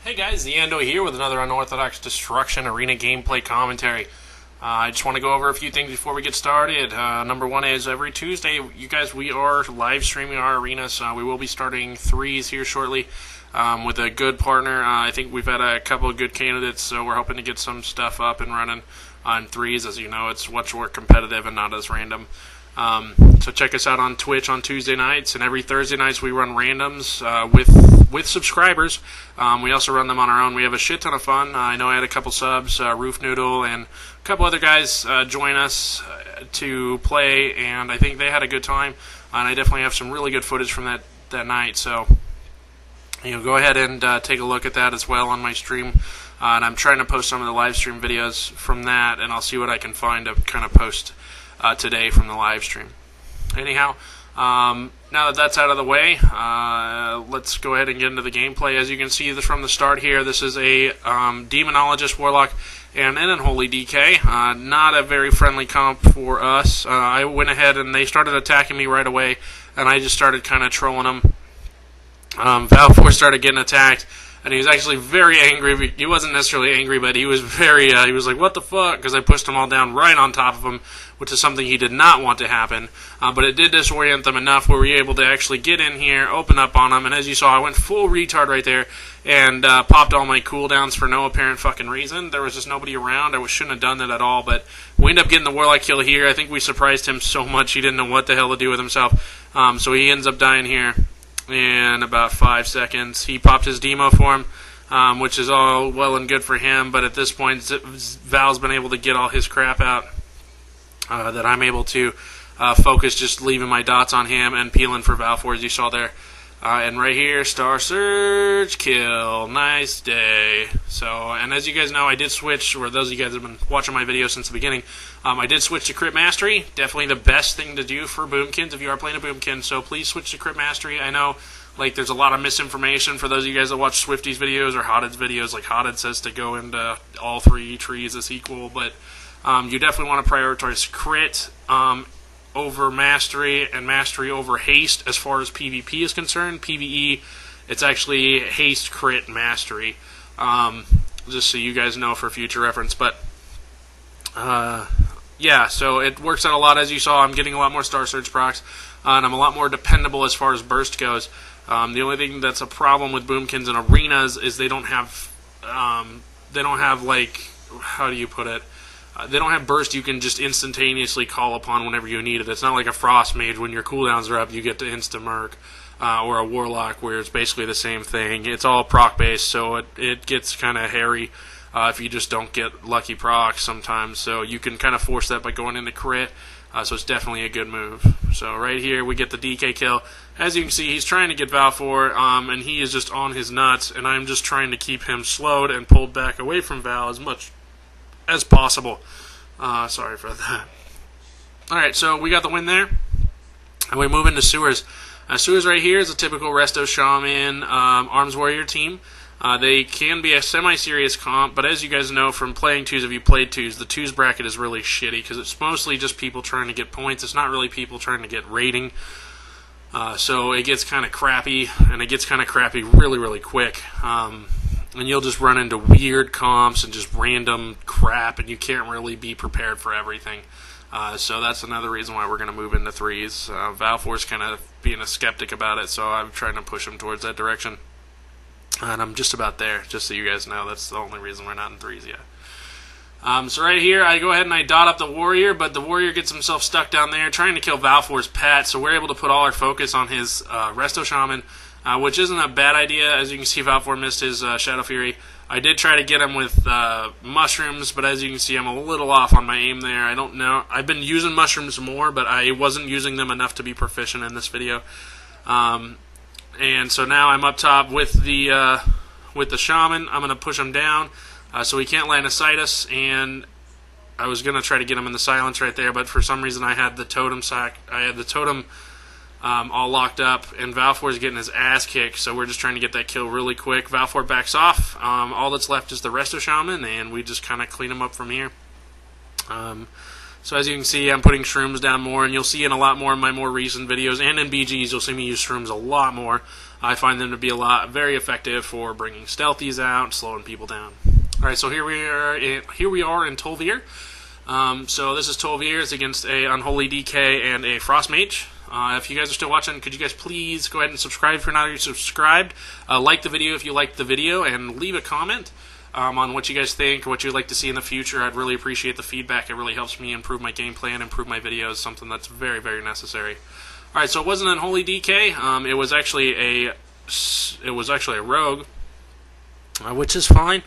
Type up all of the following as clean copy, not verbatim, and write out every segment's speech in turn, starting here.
Hey guys, the Ando here with another Unorthodox Destruction Arena gameplay commentary. I just want to go over a few things before we get started. Number one is every Tuesday, you guys, we are live streaming our arenas. We will be starting threes here shortly with a good partner. I think we've had a couple of good candidates, so we're hoping to get some stuff up and running on threes. As you know, it's much more competitive and not as random. So check us out on Twitch on Tuesday nights, and every Thursday nights we run randoms with subscribers. We also run them on our own. We have a shit ton of fun. I know I had a couple subs, Roof Noodle, and a couple other guys join us to play, and I think they had a good time. And I definitely have some really good footage from that night. So go ahead and take a look at that as well on my stream. And I'm trying to post some of the live stream videos from that, and I'll see what I can find to kind of post today from the live stream. Anyhow, now that that's out of the way, let's go ahead and get into the gameplay. As you can see from the start here, this is a Demonologist, Warlock, and an Unholy DK. Not a very friendly comp for us. I went ahead and they started attacking me right away, and I just started kind of trolling them. Valfor started getting attacked, and he was actually very angry. He wasn't necessarily angry, but he was he was like, what the fuck? Because I pushed them all down right on top of him, which is something he did not want to happen. But it did disorient them enough where we were able to actually get in here, open up on them, and as you saw, I went full retard right there and popped all my cooldowns for no apparent fucking reason. There was just nobody around. I shouldn't have done that at all, but we ended up getting the Warlock kill here. I think we surprised him so much he didn't know what the hell to do with himself. So he ends up dying here in about 5 seconds. He popped his demo for him, which is all well and good for him, but at this point, Val's been able to get all his crap out that I'm able to focus just leaving my dots on him and peeling for Valfor, as you saw there. And right here, Star Surge, kill, nice day. So, and as you guys know, I did switch, or those of you guys that have been watching my video since the beginning, I did switch to Crit Mastery. Definitely the best thing to do for Boomkins if you are playing a Boomkin, so please switch to Crit Mastery. I know, there's a lot of misinformation for those of you guys that watch Swifty's videos or Hothead's videos. Hothead says to go into all three trees as equal, but you definitely want to prioritize Crit over Mastery, and Mastery over Haste as far as PvP is concerned. PvE, it's actually Haste, Crit, Mastery. Just so you guys know for future reference. But, yeah, so it works out a lot. As you saw, I'm getting a lot more Star Surge procs, and I'm a lot more dependable as far as burst goes. The only thing that's a problem with Boomkins and arenas is they don't have, how do you put it? They don't have burst you can just instantaneously call upon whenever you need it. It's not like a Frost Mage. When your cooldowns are up, you get to insta-merc, or a Warlock where it's basically the same thing. It's all proc-based, so it gets kind of hairy if you just don't get lucky procs sometimes. So you can kind of force that by going into Crit, so it's definitely a good move. So right here, we get the DK kill. As you can see, he's trying to get Valfor, and he is just on his nuts, and I'm just trying to keep him slowed and pulled back away from Val as much as possible. Sorry for that. Alright, so we got the win there. And we move into Sewers. Sewers right here is a typical Resto Shaman Arms Warrior team. They can be a semi-serious comp, but as you guys know from playing twos, if you played twos, the twos bracket is really shitty because it's mostly just people trying to get points. It's not really people trying to get rating. So it gets kind of crappy, and it gets kind of crappy really, really quick. And you'll just run into weird comps and just random crap, and you can't really be prepared for everything. So that's another reason why we're going to move into threes. Valfor's kind of being a skeptic about it, so I'm trying to push him towards that direction. And I'm just about there, just so you guys know. That's the only reason we're not in threes yet. So right here, I go ahead and I dot up the Warrior, but the Warrior gets himself stuck down there trying to kill Valfor's pet, so we're able to put all our focus on his Resto Shaman, which isn't a bad idea. As you can see, Valfor missed his Shadow Fury. I did try to get him with mushrooms, but as you can see, I'm a little off on my aim there. I don't know. I've been using mushrooms more, but I wasn't using them enough to be proficient in this video. And so now I'm up top with the Shaman. I'm going to push him down so he can't line of sight us, and I was going to try to get him in the silence right there, but for some reason I had the totem all locked up, and Valfor's getting his ass kicked, so we're just trying to get that kill really quick. Valfor backs off. All that's left is the Resto Shaman, and we just kind of clean him up from here. So as you can see, I'm putting shrooms down more, and you'll see in a lot more of my more recent videos, and in BGs, you'll see me use shrooms a lot more. I find them to be very effective for bringing stealthies out, slowing people down. All right, so here we are in Tol'vir. So this is Tol'vir against a Unholy DK and a Frost Mage. If you guys are still watching, could you guys please go ahead and subscribe if you're not already subscribed? Like the video if you liked the video, and leave a comment on what you guys think, what you'd like to see in the future. I'd really appreciate the feedback. It really helps me improve my gameplay and improve my videos, something that's very, very necessary. All right, so it wasn't an Unholy DK. It was actually a Rogue, which is fine.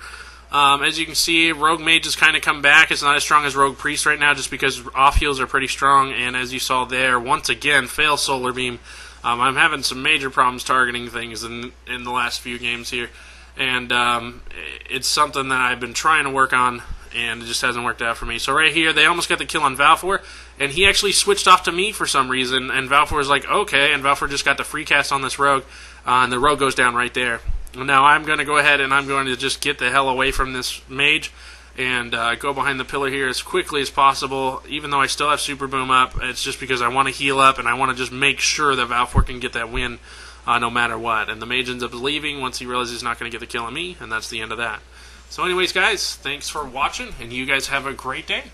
As you can see, Rogue Mage has kind of come back. It's not as strong as Rogue Priest right now just because off heals are pretty strong, and as you saw there, once again, fail Solar Beam. I'm having some major problems targeting things in the last few games here, and it's something that I've been trying to work on, and it just hasn't worked out for me. So right here, they almost got the kill on Valfor, and he actually switched off to me for some reason, and Valfor was like, okay, and Valfor just got the free cast on this Rogue, and the Rogue goes down right there. Now I'm going to go ahead and I'm going to just get the hell away from this mage and go behind the pillar here as quickly as possible. Even though I still have Super Boom up, it's just because I want to heal up and I want to just make sure that Valfor can get that win no matter what. And the mage ends up leaving once he realizes he's not going to get the kill on me, and that's the end of that. So anyways, guys, thanks for watching, and you guys have a great day.